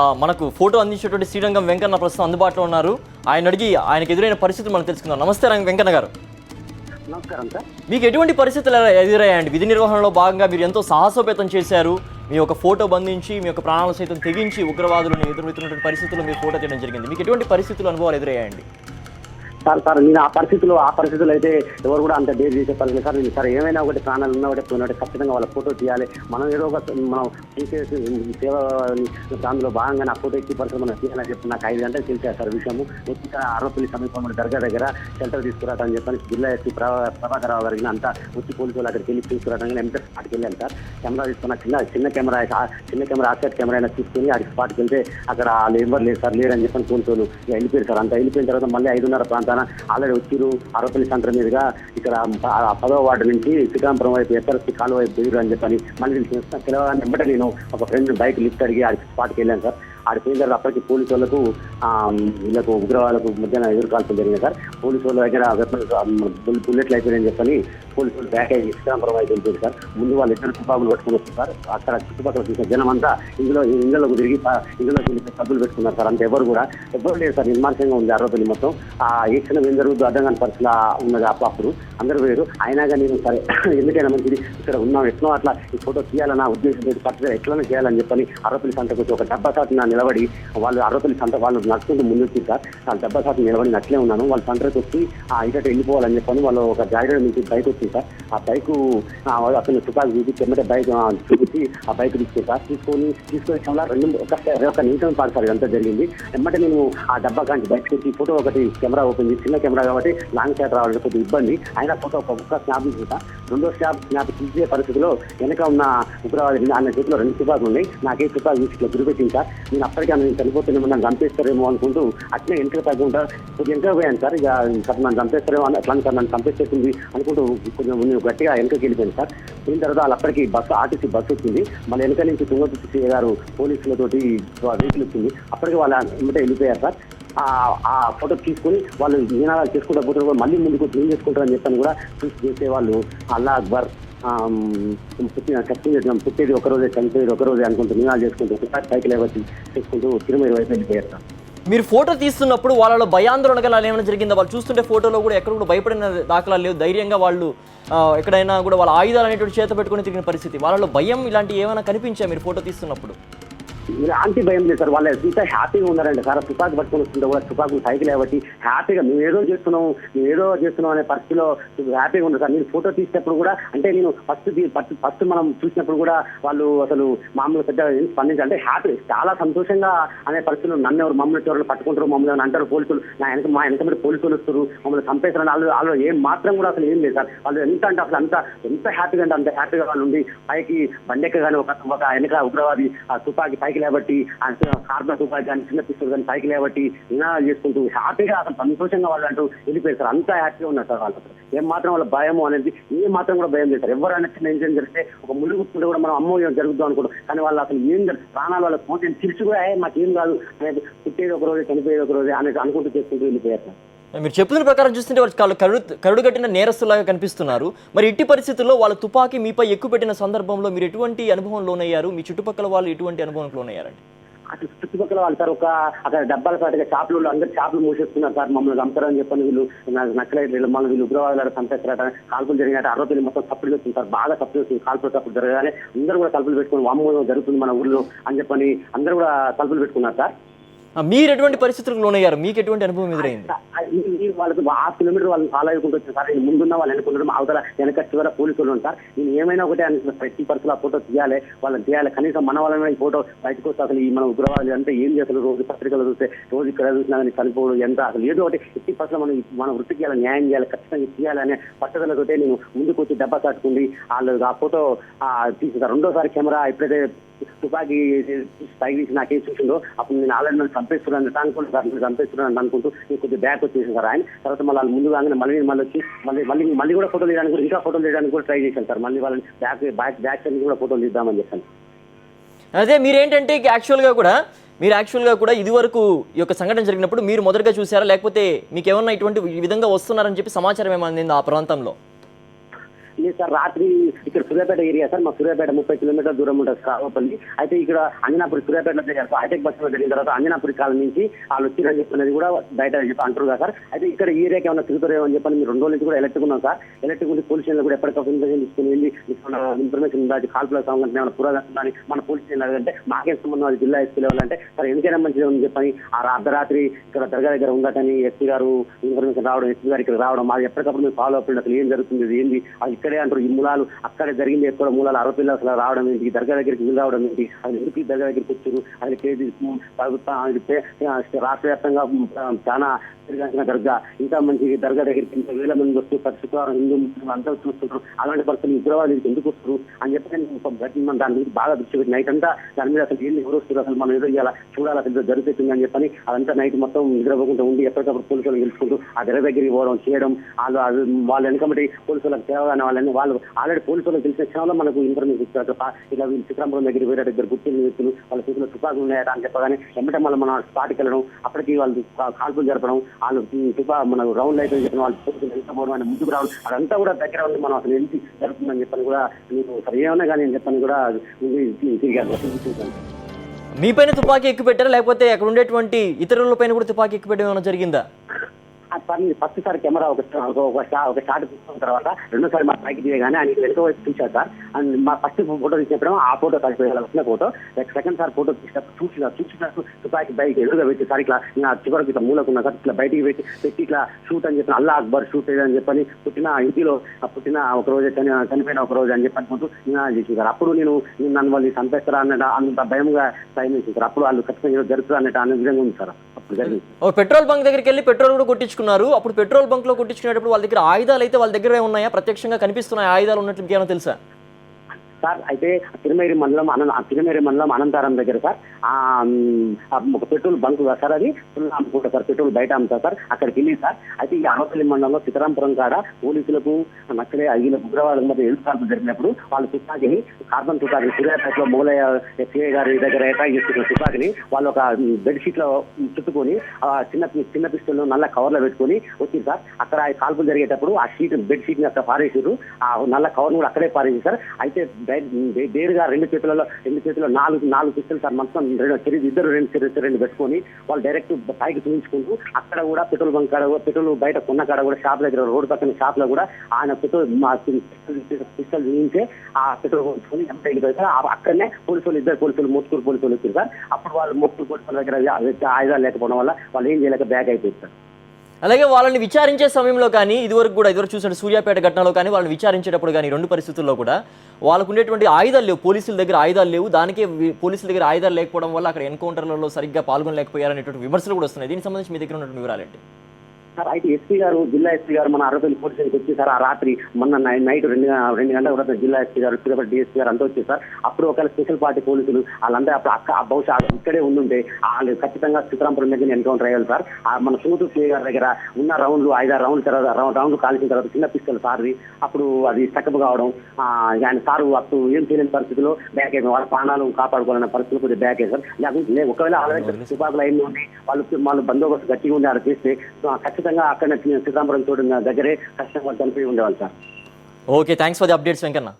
మనకు ఫోటో అందించేటువంటి శ్రీరంగం వెంకన్న ప్రస్తుతం అందుబాటులో ఉన్నారు. ఆయన అడిగి ఆయనకు ఎదురైన పరిస్థితులు మనం తెలుసుకుందాం. నమస్తే వెంకన్న గారు. నమస్కారం సార్. మీకు ఎటువంటి పరిస్థితులు ఎదురయ్యాయండి? విధి నిర్వహణలో భాగంగా మీరు ఎంతో సాహసోపేతం చేశారు. మీ యొక్క ఫోటో బంధించి మీ యొక్క ప్రాణాలు సైతం తెగించి ఉగ్రవాదులను ఎదుర్కొన్నటువంటి పరిస్థితుల్లో మీరు ఫోటో తీయడం జరిగింది. మీకు ఎటువంటి పరిస్థితులు అనుభవాలు ఎదురయ్యాయండి? సార్ నేను ఆ పరిస్థితులు అయితే ఎవరు కూడా అంత డేర్ చేసే పరిస్థితి సార్. నేను సార్ ఏమైనా ఒకటి ప్రాణాలు ఉన్నా ఒకటి పోయినా ఖచ్చితంగా వాళ్ళ ఫోటో తీయాలి. మనం ఏదో ఒక మనం చేసే సేవ దానిలో భాగంగా నా ఫోటో ఎక్కి పరిస్థితి మనం తీయాలని చెప్పి నాకు 5 గంటలు తెలిసారు సార్ విషయము. వచ్చి ఆరోపల్లి సమీపంలో దర్గా దగ్గర షెల్టర్ తీసుకురావడం చెప్పని జిల్లా ఎస్పీ ప్రభాకర్ రావు గారికి అంతా వచ్చి పోలీసు వాళ్ళు అక్కడికి వెళ్ళి తీసుకురావడం ఎంటర్ స్పాట్కి వెళ్ళాను సార్. కెమెరా తీసుకున్న చిన్న కెమెరా ఆఫ్సెట్ కెమెరా అయినా తీసుకుని అక్కడికి స్పాట్కి వెళ్తే అక్కడ వాళ్ళు ఎవరు లేదు సార్ లేరని చెప్పని పోలీసులు వెళ్ళిపోయారు సార్. అంతా వెళ్ళిపోయిన తర్వాత మళ్ళీ 5:30 ప్రాంతాన ఆల్రెడీ వచ్చిరు ఆరోపల్లి సెంటర్ మీదుగా ఇక్కడ 10వ వార్డు నుంచి శ్రీకాంపురం వైపు ఎస్ఆర్ఎస్పీ కాలు వైపు దిగురు అని చెప్పని మళ్ళీ తెలవగానే వెంబట నేను ఒక ఫ్రెండ్ బైక్ లిఫ్ట్ అడిగి ఆడికి స్పాట్కి వెళ్ళాను సార్. ఆడి పోయిన తర్వాత అప్పటికి పోలీసు వాళ్ళకు వీళ్ళకు ఉగ్రవాళ్ళకు మధ్యాహ్నం ఎదుర్కోవాల్సి జరిగింది సార్. పోలీసు వాళ్ళ దగ్గర బుల్లెట్లు అయిపోయాయని చెప్పని పోలీసు వాళ్ళు బ్యాక్ అయ్యి శ్రీకాంపురం వైపు వెళ్ళిపోయింది సార్. ముందు వాళ్ళు ఇద్దరు తుపాకులు పట్టుకుని వస్తారు సార్. అక్కడ చుట్టుపక్కల చూసిన జనం అంతా ఇందులోకి తిరిగి ఇందులోకి వెళ్ళి సబ్బులు పెట్టుకున్నారు సార్. అంత ఎవరు లేదు సార్. నిర్మానుషంగా ఉంది ఆరోపల్లి మొత్తం. ఏ క్షణం ఏం జరుగుతుందో అర్థం కాని పరిస్థితిలో ఉన్నది అప్పుడు అందరూ వేరు. అయినాగా నేను సరే ఎందుకైనా మంచిది ఇక్కడ ఉన్నాం ఎట్లా అట్లా ఈ ఫోటో తీయాలన్న ఉద్దేశం పట్టుదల ఎట్లనే చేయాలని చెప్పని ఆరోపల్లి సంతకు వచ్చి ఒక డబ్బా సాటున నిలబడి వాళ్ళు ఆరోపల్లి సంత వాళ్ళు నడుచుకుంటూ ముందు వచ్చి సార్. ఆ డబ్బా సాటు నిలబడి నట్లే ఉన్నాను. వాళ్ళ సంతకు వచ్చి ఇటు వెళ్ళిపోవాలని చెప్పని వాళ్ళు ఒక జాగ్రత్త నుంచి బైక్ వచ్చింది సార్. ఆ బైక్ అతను తుపాకు చూపించి ఎమ్మటే బైక్ చూపించి ఆ బైక్ తీసుకుని సార్. తీసుకొని ఒక నిమిషం పాటు సార్ ఇదంతా జరిగింది. ఎమ్మటే నేను ఆ డబ్బా కానీ బయటకు వచ్చి ఫోటో ఒకటి కెమెరా ఓపెన్ చేసి చిన్న కెమెరా కాబట్టి లాంగ్ షాట్ రావాలంటే కొద్దిగా ఇబ్బంది. అయినా ఫోటో ఒక్క స్నాప్ తీసుకుంటా. రెండో స్నాప్ తీసే పరిస్థితిలో వెనక ఉన్న ఉగ్రవాది ఆయన చేతిలో 2 తుపాకులు ఉన్నాయి. నాకే తుపాకు తీసి ఇట్లా గురిపెట్టింది సార్. నేను అప్పటికే నేను చనిపోతున్నామో నన్ను చంపేస్తారేమో అనుకుంటూ అట్లే వెనక తగ్గుంటా కొద్దిగా వెనక పోయాను సార్. ఇక సార్ నన్ను చంపేస్తారేమో అట్లా సార్ నన్ను చంపేస్తుంది అనుకుంటూ కొంచెం గట్టిగా వెనకకి వెళ్ళిపోయింది సార్. పోయిన తర్వాత వాళ్ళు అప్పటికి ఆర్టీసీ బస్సు వచ్చింది. మళ్ళీ వెనక నుంచి తుంగతుర్తి సీఏ గారు పోలీసులతోటి వెహికల్ వచ్చింది. అప్పటికి వాళ్ళు వెంబటే వెళ్ళిపోయారు సార్. ఆ ఫోటో తీసుకొని వాళ్ళు నినాదాలు చేసుకుంటూ పోతారు. మళ్ళీ ముందుకు క్లీన్ చేసుకుంటారని చెప్పని కూడా చూసి చేసేవాళ్ళు అల్లా అక్బర్ పుట్టేది ఒకరోజే చనిపోయేది ఒకరోజే అనుకుంటూ నినాదాలు చేసుకుంటూ సైకిల్ వచ్చి చేసుకుంటూ తిరుమల వైపు వెళ్ళిపోయారు సార్. మీరు ఫోటో తీస్తున్నప్పుడు వాళ్ళలో భయాందోళన గల ఏమైనా జరిగిందా? వాళ్ళు చూస్తుంటే ఫోటోలో కూడా ఎక్కడ కూడా భయపడిన దాఖలాలు లేవు. ధైర్యంగా వాళ్ళు ఎక్కడైనా కూడా వాళ్ళ ఆయుధాలు అనేటువంటి చేత పెట్టుకుని తిరిగిన పరిస్థితి. వాళ్ళలో భయం ఇలాంటివి ఏమైనా కనిపించా మీరు ఫోటో తీస్తున్నప్పుడు? అంటి భయం లేదు సార్. వాళ్ళు ఎంత హ్యాపీగా ఉన్నారండి సార్. తుపాకు పట్టుకుని వస్తుంటే కూడా తుపాకులు సైకిల్ కాబట్టి హ్యాపీగా మేము ఏదో చేస్తున్నాం అనే పరిస్థితిలో హ్యాపీగా ఉంది సార్. నేను ఫోటో తీసినప్పుడు కూడా అంటే నేను ఫస్ట్ మనం చూసినప్పుడు కూడా వాళ్ళు అసలు మామూలు పెద్ద స్పందించారు. అంటే హ్యాపీ చాలా సంతోషంగా అనే పరిస్థితులు నన్ను ఎవరు మమ్మల్ని ఎవరు పట్టుకుంటారు మమ్మల్ని అంటారు పోలీసులు. మా వెనక మీద పోలీసులు వస్తారు మమ్మల్ని చంపేస్తారు. వాళ్ళు ఏం మాత్రం కూడా అసలు ఏం లేదు సార్. వాళ్ళు ఎంత అంటే అసలు ఎంత హ్యాపీగా అంటే అంత హ్యాపీగా వాళ్ళు ఉండి పైకి బండెక్కగానే ఒక వెనక ఉగ్రవాది ఆ తుపాకి పైకి లేబట్టి కార్బన్ తుపాకి కానీ చిన్న పిస్తూల్ కానీ పైకి లేబట్టి నినాదాలు చేసుకుంటూ హ్యాపీగా అసలు సంతోషంగా వాళ్ళు అంటూ వెళ్ళిపోయారు సార్. అంతా హ్యాపీగా ఉన్నారు సార్ వాళ్ళకి. ఏం మాత్రం వాళ్ళ భయము అనేది ఏ మాత్రం కూడా భయం లేదు సార్. ఎవరైనా చిన్న ఇన్సిడెంట్ జరిగితే ఒక ముళ్ళు కూర్చుంటే కూడా మనం అమ్మో జరుగుతాం అనుకుంటాం. కానీ వాళ్ళు అసలు ఏం ప్రాణాలు వాళ్ళకి పోతే తిరిచి కూడా మాకేం కాదు అనేది పుట్టేది ఒక రోజే చనిపోయేది ఒక రోజే అనేది అనుకుంటూ చేసుకుంటూ వెళ్ళిపోయారు సార్. మీరు చెప్పిన ప్రకారం చూస్తుంటే వాళ్ళు కరుడు కట్టిన నేరస్తులాగా కనిపిస్తున్నారు. మరి ఇట్టి పరిస్థితుల్లో వాళ్ళ తుపాకీ మీపై ఎక్కుపెట్టిన సందర్భంలో మీరు ఎటువంటి అనుభవం లోనయ్యారు? మీ చుట్టుపక్కల వాళ్ళు ఎటువంటి అనుభవం లోనయ్యారండి? అటు చుట్టుపక్కల వాళ్ళు సార్ అక్కడ డబ్బాల పాటుగా చేపలు అందరు చేపలు మూసేస్తున్నారు సార్. మమ్మల్ని చంపుతారని చెప్పని వీళ్ళు నక్సలైట్లు మళ్ళీ వీళ్ళు ఉగ్రవాదులు చంపేస్తారట. కాల్పులు జరిగినట్టు ఆరోపణలు మొత్తం తప్పులు వస్తుంది సార్. బాగా తప్పులు వస్తుంది. కాల్పులు తప్పులు జరగానే అందరూ కూడా తలుపులు పెట్టుకుని వామ్మో జరుగుతుంది మన ఊళ్ళో అని చెప్పని అందరూ కూడా తలుపులు పెట్టుకున్నారు సార్. మీరు ఎటువంటి పరిస్థితులకు లోనయ్యారు? మీకు ఎటువంటి అనుభవం ఎదురైంది? వాళ్ళకి 5 కిలోమీటర్ వాళ్ళని ఫాలో అయ్యుకుంటూ వచ్చారు సార్. నేను ముందున్న వాళ్ళు అనుకుంటారు అవతల వెనక చివర పోలీసులు ఉంటారు. నేను ఏమైనా ఒకటే ప్రతి పరిస్థితులు ఆ ఫోటో తీయాలి వాళ్ళని తీయాలి. కనీసం మన వాళ్ళని ఈ ఫోటో బయటకు వస్తే అసలు ఈ మన ఉగ్రవాదులు అంటే ఏం చేస్తారు? రోజు పత్రికలు చూస్తే రోజు ఇక్కడ చూసినా కానీ చనిపోవడం ఎంత అసలు ఏదో ఒకటి ఎట్టి పరిస్థితులు మన వృత్తికి చేయాలి న్యాయం చేయాలి ఖచ్చితంగా తీయాలనే పట్టుదలతోటే నేను ముందుకు వచ్చి డబ్బా కట్టుకుంది వాళ్ళు ఆ ఫోటో తీసుకుంటారు. రెండోసారి కెమెరా ఎప్పుడైతే తుపాకీ పైకి తీసి నాకేం చూసిందో అప్పుడు నేను ఆల్రెడీ నన్ను చంపేస్తున్నాను అనుకుంటూ సార్ నేను చంపేస్తున్నాను అనుకుంటూ నేను కొద్దిగా బ్యాక్ వచ్చేసాను సార్. ఆయన తర్వాత మళ్ళీ వాళ్ళు ముందు కాగానే మళ్ళీ వచ్చి మళ్ళీ కూడా ఫోటోలు తీయడానికి కూడా ఇంకా ఫోటోలు తీయడానికి కూడా ట్రై చేశాను సార్. మళ్ళీ వాళ్ళని బ్యాక్ సైడ్ కూడా ఫోటోలు తీద్దామని చెప్పాను. అదే మీరేంటంటే యాక్చువల్గా కూడా ఇదివరకు ఈ యొక్క సంఘటన జరిగినప్పుడు మీరు మొదటగా చూసారా? లేకపోతే మీకు ఏమన్నా ఇటువంటి విధంగా వస్తున్నారని చెప్పి సమాచారం ఏమైంది ఆ ప్రాంతంలో? లేదు సార్, రాత్రి ఇక్కడ సూర్యాపేట ఏరియా సార్, మా సూర్యాపేట 30 కిలోమీటర్ల దూరం ఉంటుంది కావపల్లి. అయితే ఇక్కడ అంజనాపురి సూర్యాపేటలో జరిగారు. హైటెక్ బస్ జరిగిన తర్వాత అంజనాపురి కాలం నుంచి వాళ్ళు వచ్చిరని చెప్పినది కూడా బయట అంటారు కదా సార్. అయితే ఇక్కడ ఈ ఏరియాకి ఏమైనా తిరుగుతారేమో అని చెప్పని మీరు 2 రోజుల నుంచి కూడా ఎలక్ట్రిక్ ఉన్నాం సార్. ఎలక్ట్రిక్ ఉండి పోలీస్ స్టేషన్ కూడా ఎప్పటికప్పుడు ఇన్ఫర్మేషన్ తీసుకుని వెళ్ళి ఇన్ఫర్మేషన్ ఉండాలి, కాల్పుల సంఘటన ఏమైనా పురాగా మన పోలీస్ స్టేషన్ అంటే మాకేం సంబంధం, అది జిల్లా ఎస్పీ లెవెల్ అంటే సార్ ఎందుకైనా మంచిది అని చెప్పని ఆ అర్ధరాత్రి ఇక్కడ దర్గా దగ్గర ఉందటని ఎస్పీ గారు ఇన్ఫర్మేషన్ రావడం, ఎస్పీ గారు ఇక్కడ రావడం, మాది ఎప్పటికప్పుడు మీరు ఫాలో అప్ అసలు ఏం జరుగుతుంది, ఇది ఏంది, అది ఇక్కడే అంటారు. ఈ మూలాలు అక్కడే జరిగింది, ఎక్కడ మూలాలు ఆరోపణలు అసలు రావడం ఏంటి, దర్గా దగ్గరికి వీళ్ళు రావడం ఏంటి, అది ఎందుకు దర్గా దగ్గరికి వచ్చారు, అది కేజీ రాష్ట్ర వ్యాప్తంగా చాలా తిరిగాల్సిన దర్గా, ఇంకా మంచి దర్గా దగ్గరికి 20,000 మంది వస్తూ ప్రతి శుక్రవారం హిందూ ముస్లింలు అందరూ చూస్తుంటారు. అలాంటి పరిస్థితులు ఉగ్రవాదులకు ఎందుకు వస్తారు అని చెప్పి మనం దాని మీద బాగా దృష్టి పెట్టి నైట్ అంతా దాని మీద అసలు ఏంది, ఎవరు వస్తారు, అసలు మనం ఏదో ఇవ్వాలి చూడాలి, అసలు జరుగుతుంది అని చెప్పని అదంతా నైట్ మొత్తం నిద్రపోకుండా ఉండి ఎప్పటికప్పుడు పోలీసులను గెలుచుకుంటూ ఆ దర్గా దగ్గరికి పోవడం చేయడం, వాళ్ళు వెనకబడి పోలీసులకు సేవగానే వాళ్ళు ఆల్రెడీ పోలీసులకు తెలిసిన క్షణంలో మనకు ఇన్ఫర్మేషన్ ఇస్తారు. ఇలా వీళ్ళు చిత్రాంపురం దగ్గర వేరే దగ్గర గుర్తించిన వ్యక్తులు వాళ్ళ చేతిలో తుపాకులు ఉన్నాయట అని చెప్పగానే వెంటనే మళ్ళీ మన స్పాట్కి వెళ్ళడం, అప్పటికి వాళ్ళు కాల్పులు జరపడం, వాళ్ళు మన రౌండ్ అయితే చెప్పిన వాళ్ళు పోలీసులు వెళ్ళకపోవడం అని ముందుకు రావడం, అదంతా కూడా దగ్గర ఉండి మనం అసలు ఏంటి జరుగుతుందని చెప్పని కూడా మీకు ఏమన్నా కానీ అని చెప్పని కూడా తిరిగాను. మీపైన తుపాకీ ఎక్కువ పెట్టారా, లేకపోతే అక్కడ ఉండేటువంటి ఇతరుల పైన కూడా తుపాకీ ఎక్కువ పెట్టడం ఏమైనా జరిగిందా? ఫస్ట్ సారి కెమెరా ఒక షాట్ తీసుకున్న తర్వాత రెండోసారి మా పైకి దిగగానే ఆయన వెనుక వైపు చూశారు సార్. అండ్ మా ఫస్ట్ ఫోటో తీసినప్పుడు ఆ ఫోటో కలిపి ఫోటో, సెకండ్ సార్ ఫోటో తీసినప్పుడు చూసినట్టు తుపాకి బైక్ ఎదురుగా పెట్టి సార్ ఇట్లా చివరికి ఇట్లా మూలకున్నా సార్, ఇట్లా బయటికి పెట్టి ఇట్లా షూట్ అని చెప్పి అల్లా అక్బర్ షూట్ అని చెప్పని పుట్టిన ఇంటిలో పుట్టిన ఒక రోజు చనిపోయిన ఒక రోజు అని చెప్పి చేసి సార్. అప్పుడు నేను నన్ను వాళ్ళు చంపేస్తారా అన్నట్టు అంత భయంగా టైం వేసింది సార్. అప్పుడు వాళ్ళు ఖచ్చితంగా జరుగుతుంది అన్నట్టు అనే విధంగా ఉంది సార్. అప్పుడు జరిగింది. పెట్రోల్ బంక్ దగ్గరికి వెళ్ళి పెట్రోల్ కూడా కొట్టించుకున్నారు. అప్పుడు పెట్రోల్ బంక్ లో కొట్టించుకునేటప్పుడు వాళ్ళ దగ్గర ఆయుధాలు అయితే వాళ్ళ దగ్గర ఉన్నాయా, ప్రత్యక్షంగా కనిపిస్తున్నాయి ఆయుధాలు ఉన్నట్లు ఏమైనా తెలుసా సార్? అయితే తిరుమేరి మండలం అనంతారం దగ్గర సార్ ఒక పెట్రోల్ బంక్ సార్, అది ఫుల్ అమ్ముకుంటారు సార్, పెట్రోల్ బయట అమ్ముతారు సార్. అక్కడికి వెళ్ళి సార్ అయితే ఈ అనవపల్లి మండలంలో సీతారాంపురం కాడ పోలీసులకు నచ్చలే 5 ఉగ్రవాదుల మధ్య ఎదురు కాల్పులు జరిగినప్పుడు వాళ్ళు తుపాకిని కార్బన్ తుపాకిని సూర్యాపేటలో మూలయ్య ఎస్ఐ గారి దగ్గర అటాక్ చేస్తున్న తుపాకిని వాళ్ళు ఒక బెడ్షీట్ లో చుట్టుకొని చిన్న పిస్టల్ నల్ల కవర్ లో పెట్టుకొని వచ్చింది సార్. అక్కడ కాల్పులు జరిగేటప్పుడు ఆ బెడ్షీట్ ని అక్కడ పారేసారు, ఆ నల్ల కవర్ కూడా అక్కడే పారేసి సార్. అయితే డేరుగా రెండు చేతుల్లో 4 పిస్టల్ సార్, మొత్తం ఇద్దరు రెండు పెట్టుకొని వాళ్ళు డైరెక్ట్ పైకి చూపించుకుంటూ అక్కడ కూడా పెట్రోల్ బంక్ కాడ, పెట్రోల్ బయట కొన్న కాడ కూడా షాప్ దగ్గర రోడ్డు పక్కన షాప్ లో కూడా ఆయన పెట్రోల్ పిస్టల్ చూపించే ఆ పెట్రోల్ కొనుక్కొని అక్కడనే ఇద్దరు పోలీసులు మోత్కూరు పోలీసులు వచ్చారు సార్. అప్పుడు వాళ్ళు మోత్కూరు పోలీసుల దగ్గర ఆయుధాలు లేకపోవడం వల్ల వాళ్ళు ఏం చేయలేక బ్యాక్ అయిపోయింది సార్. అలాగే వాళ్ళని విచారించే సమయంలో కానీ ఇదివరకు చూసిన సూర్యాపేట ఘటనలో కానీ వాళ్ళని విచారించేటప్పుడు కానీ 2 పరిస్థితుల్లో కూడా వాళ్ళకు ఉండేటువంటి ఆయుధాలు లేవు, పోలీసుల దగ్గర ఆయుధాలు లేవు. దానికే పోలీసుల దగ్గర ఆయుధాలు లేకపోవడం వల్ల అక్కడ ఎన్కౌంటర్లలో సరిగ్గా పాల్గొనలేకపోయారనేటువంటి విమర్శలు కూడా వస్తున్నాయి. దీనికి సంబంధించి మీ దగ్గర ఉన్నటువంటి వివరాలేంటి సార్? అయితే ఎస్పీ గారు, జిల్లా ఎస్పీ గారు మన అరవపల్లి పోలీస్ స్టేషన్కి వచ్చి సార్, ఆ రాత్రి మొన్న నైట్ 2 గంటల వరకు జిల్లా ఎస్పీ గారు, సూర్యాపేట డిఎస్పీ గారు అంతా వచ్చి సార్. అప్పుడు ఒకవేళ స్పెషల్ పార్టీ పోలీసులు వాళ్ళందరూ అప్పుడు బహుశా ఇక్కడే ఉండుంటే వాళ్ళు ఖచ్చితంగా సీతారాంపురం దగ్గర ఎన్కౌంటర్ అయ్యారు సార్. మన సూతూరు సిఐ గారి దగ్గర ఉన్న రౌండ్లు 5-6 రౌండ్ల తర్వాత రౌండ్లు కాల్చిన తర్వాత చిన్న పిస్టల్ సార్ది అప్పుడు అది స్టకప్ కావడం, ఆయన సారు అప్పుడు ఏం చేయలేని పరిస్థితిలో బ్యాక్ అయిపోయి వాళ్ళ ప్రాణాలు కాపాడుకోవాలన్న పరిస్థితులు కొద్దిగా బ్యాక్ అయ్యారు సార్. లేకపోతే ఒకవేళ ఆల్రెడీ తుపాకులు అయింది ఉండి వాళ్ళు బందోబస్తు గట్టిగా ఉండి అలా చేస్తే ఖచ్చితంగా అక్కడ సీతారాంపురం చోటు దగ్గరే కష్టంగా చనిపోయి ఉండేవాళ్ళు sir. Okay, thanks for the updates Venkanna.